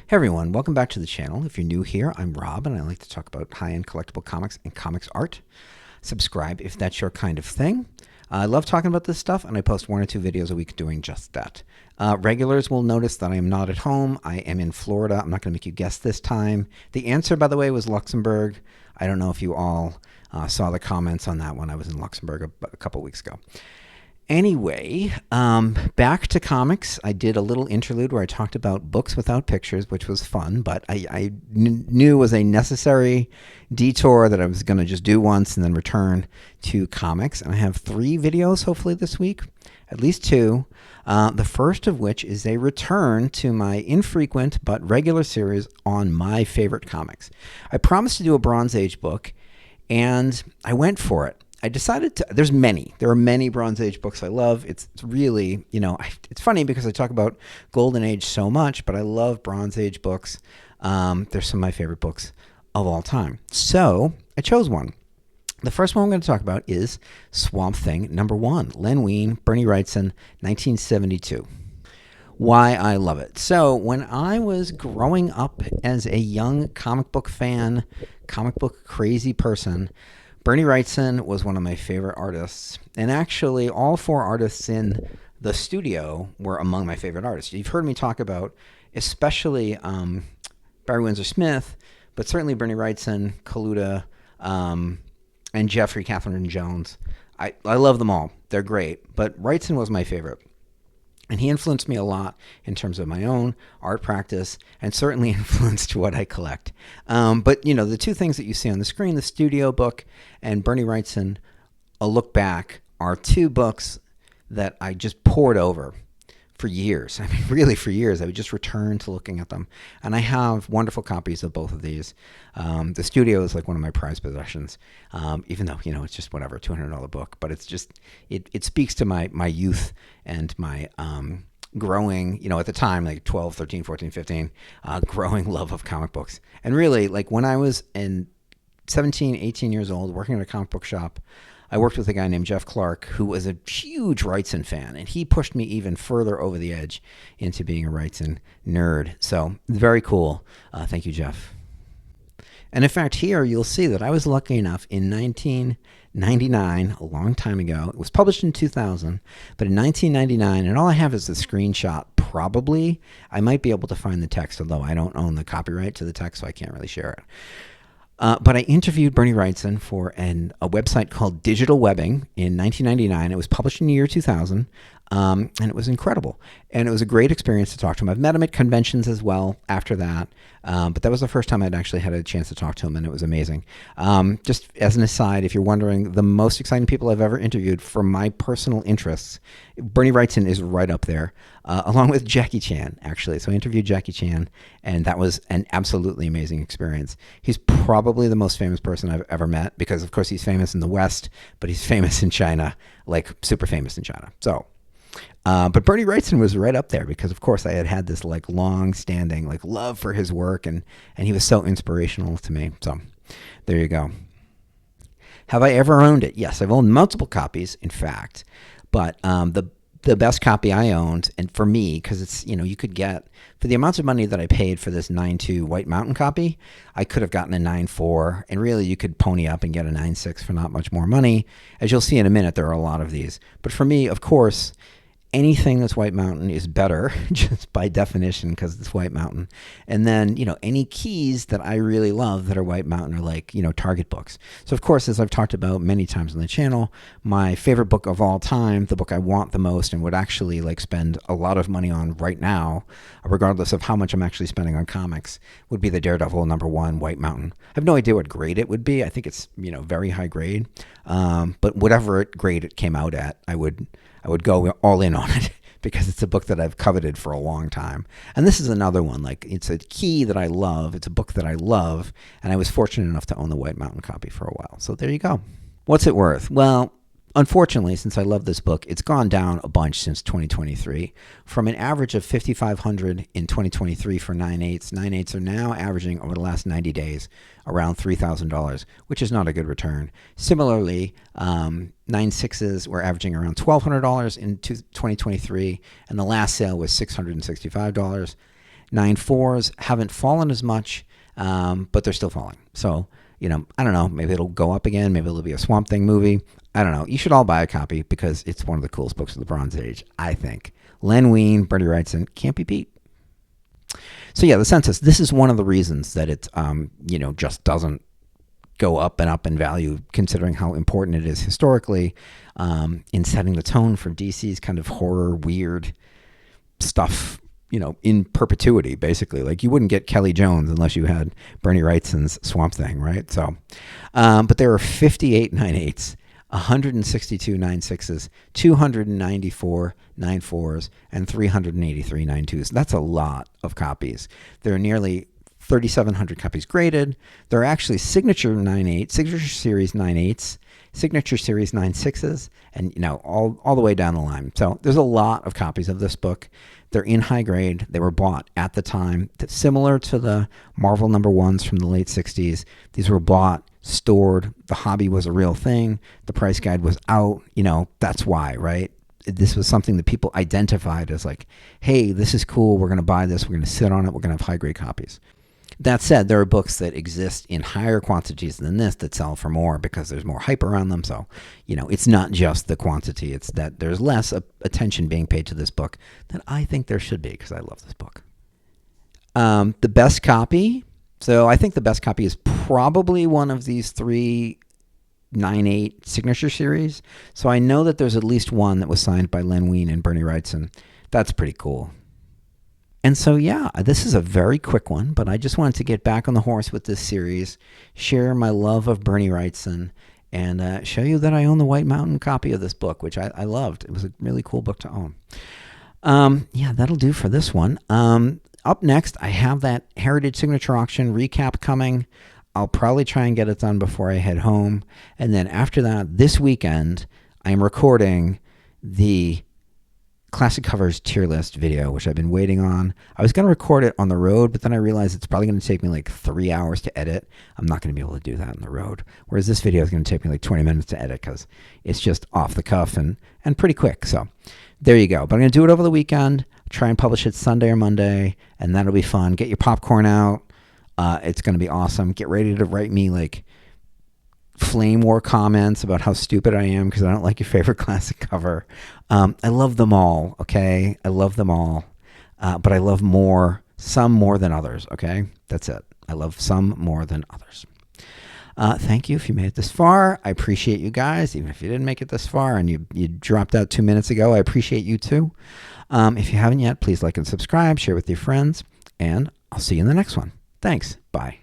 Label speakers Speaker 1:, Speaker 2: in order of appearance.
Speaker 1: Hey everyone, welcome back to the channel. If you're new here, I'm Rob and I like to talk about high-end collectible comics and comics art. Subscribe if that's your kind of thing. I love talking about this stuff and I post 1 or 2 videos a week doing just that. Regulars will notice that I am not at home. I am in Florida. I'm not going to make you guess this time. The answer, by the way, was Luxembourg. I don't know if you all saw the comments on that one. I was in Luxembourg a couple weeks ago. Anyway, back to comics. I did a little interlude where I talked about books without pictures, which was fun, but I knew it was a necessary detour that I was going to just do once and then return to comics. And I have 3 videos hopefully this week, at least 2. The first of which is a return to my infrequent but regular series on my favorite comics. I promised to do a Bronze Age book, and I went for it. I decided to, there are many Bronze Age books I love. It's really, it's funny because I talk about Golden Age so much, but I love Bronze Age books. They're some of my favorite books of all time. So I chose one. The first one I'm going to talk about is Swamp Thing #1, Len Wein, Bernie Wrightson, 1972. Why I love it. So when I was growing up as a young comic book fan, comic book crazy person, Bernie Wrightson was one of my favorite artists, and actually all 4 artists in the studio were among my favorite artists. You've heard me talk about especially Barry Windsor Smith, but certainly Bernie Wrightson, Kaluta, and Jeffrey Catherine Jones. I love them all. They're great, but Wrightson was my favorite. And he influenced me a lot in terms of my own art practice and certainly influenced what I collect. But, the 2 things that you see on the screen, the studio book and Bernie Wrightson, A Look Back, are 2 books that I just poured over for years. I mean, really for years. I would just return to looking at them. And I have wonderful copies of both of these. The studio is like one of my prized possessions, even though, it's just whatever, $200 book. But it's just, it speaks to my youth and my growing, at the time, like 12, 13, 14, 15, growing love of comic books. And really, like when I was 17, 18 years old, working at a comic book shop, I worked with a guy named Jeff Clark, who was a huge Wrightson fan, and he pushed me even further over the edge into being a Wrightson nerd. So very cool. Thank you, Jeff. And in fact, here you'll see that I was lucky enough in 1999, a long time ago. It was published in 2000, but in 1999, and all I have is the screenshot. Probably, I might be able to find the text, although I don't own the copyright to the text, so I can't really share it. But I interviewed Bernie Wrightson for a website called Digital Webbing in 1999. It was published in the year 2000, and it was incredible. And it was a great experience to talk to him. I've met him at conventions as well after that, but that was the first time I'd actually had a chance to talk to him, and it was amazing. Just as an aside, if you're wondering, the most exciting people I've ever interviewed for my personal interests, Bernie Wrightson is right up there, along with Jackie Chan, actually. So I interviewed Jackie Chan, and that was an absolutely amazing experience. He's probably the most famous person I've ever met because, of course, he's famous in the West, but he's famous in China, like super famous in China. So, but Bernie Wrightson was right up there because, of course, I had this like long-standing like love for his work, and he was so inspirational to me. So there you go. Have I ever owned it? Yes, I've owned multiple copies, in fact. But the best copy I owned, and for me, because it's, you could get, for the amounts of money that I paid for this 9.2 White Mountain copy, I could have gotten a 9.4, and really you could pony up and get a 9.6 for not much more money. As you'll see in a minute, there are a lot of these. But for me, of course, anything that's White Mountain is better, just by definition, because it's White Mountain. And then, any keys that I really love that are White Mountain are like, Target books. So, of course, as I've talked about many times on the channel, my favorite book of all time, the book I want the most and would actually like spend a lot of money on right now, regardless of how much I'm actually spending on comics, would be the Daredevil #1, White Mountain. I have no idea what grade it would be. I think it's, very high grade. But whatever grade it came out at, I would go all in on it because it's a book that I've coveted for a long time. And this is another one. Like, it's a key that I love. It's a book that I love. And I was fortunate enough to own the White Mountain copy for a while. So there you go. What's it worth? Well, unfortunately, since I love this book, it's gone down a bunch since 2023. From an average of $5,500 in 2023 for 9/8, 9/8 are now averaging over the last 90 days around $3,000, which is not a good return. Similarly, 9/6s were averaging around $1,200 in 2023, and the last sale was $665. 9.4s haven't fallen as much, but they're still falling. So, I don't know. Maybe it'll go up again. Maybe it'll be a Swamp Thing movie. I don't know. You should all buy a copy because it's one of the coolest books of the Bronze Age, I think. Len Wein, Bernie Wrightson, can't be beat. So yeah, the Census. This is one of the reasons that it, just doesn't go up and up in value, considering how important it is historically in setting the tone for DC's kind of horror, weird stuff, in perpetuity, basically. Like, you wouldn't get Kelly Jones unless you had Bernie Wrightson's Swamp Thing, right? So, but there are 58 9/8s, 162 9/6s, 294 9/4s, and 383 9/2s. That's a lot of copies. There are nearly 3,700 copies graded. There are actually signature 9/8, signature series 9/8s, signature series 9/6s, and all the way down the line. So there's a lot of copies of this book. They're in high grade. They were bought at the time. Similar to the Marvel #1s from the late 60s. These were bought, stored. The hobby was a real thing. The price guide was out. That's why, right? This was something that people identified as like, hey, this is cool. We're going to buy this. We're going to sit on it. We're going to have high grade copies. That said, there are books that exist in higher quantities than this that sell for more because there's more hype around them. So, it's not just the quantity. It's that there's less attention being paid to this book than I think there should be because I love this book. The best copy. So I think the best copy is probably one of these 3 9/8 signature series. So I know that there's at least one that was signed by Len Wein and Bernie Wrightson. That's pretty cool. And so, yeah, this is a very quick one, but I just wanted to get back on the horse with this series, share my love of Bernie Wrightson, and show you that I own the White Mountain copy of this book, which I loved. It was a really cool book to own. Yeah, that'll do for this one. Up next, I have that Heritage Signature Auction recap coming. I'll probably try and get it done before I head home. And then after that, this weekend, I'm recording the Classic Covers tier list video, which I've been waiting on. I was going to record it on the road, but then I realized it's probably going to take me like 3 hours to edit. I'm not going to be able to do that on the road. Whereas this video is going to take me like 20 minutes to edit because it's just off the cuff and pretty quick. So there you go. But I'm going to do it over the weekend, try and publish it Sunday or Monday, and that'll be fun. Get your popcorn out. It's going to be awesome. Get ready to write me like flame war comments about how stupid I am because I don't like your favorite classic cover. I love them all, okay? I love them all. But I love some more than others, okay? That's it. I love some more than others. Thank you if you made it this far. I appreciate you guys. Even if you didn't make it this far and you dropped out 2 minutes ago, I appreciate you too. If you haven't yet, please like and subscribe, share with your friends, and I'll see you in the next one. Thanks. Bye.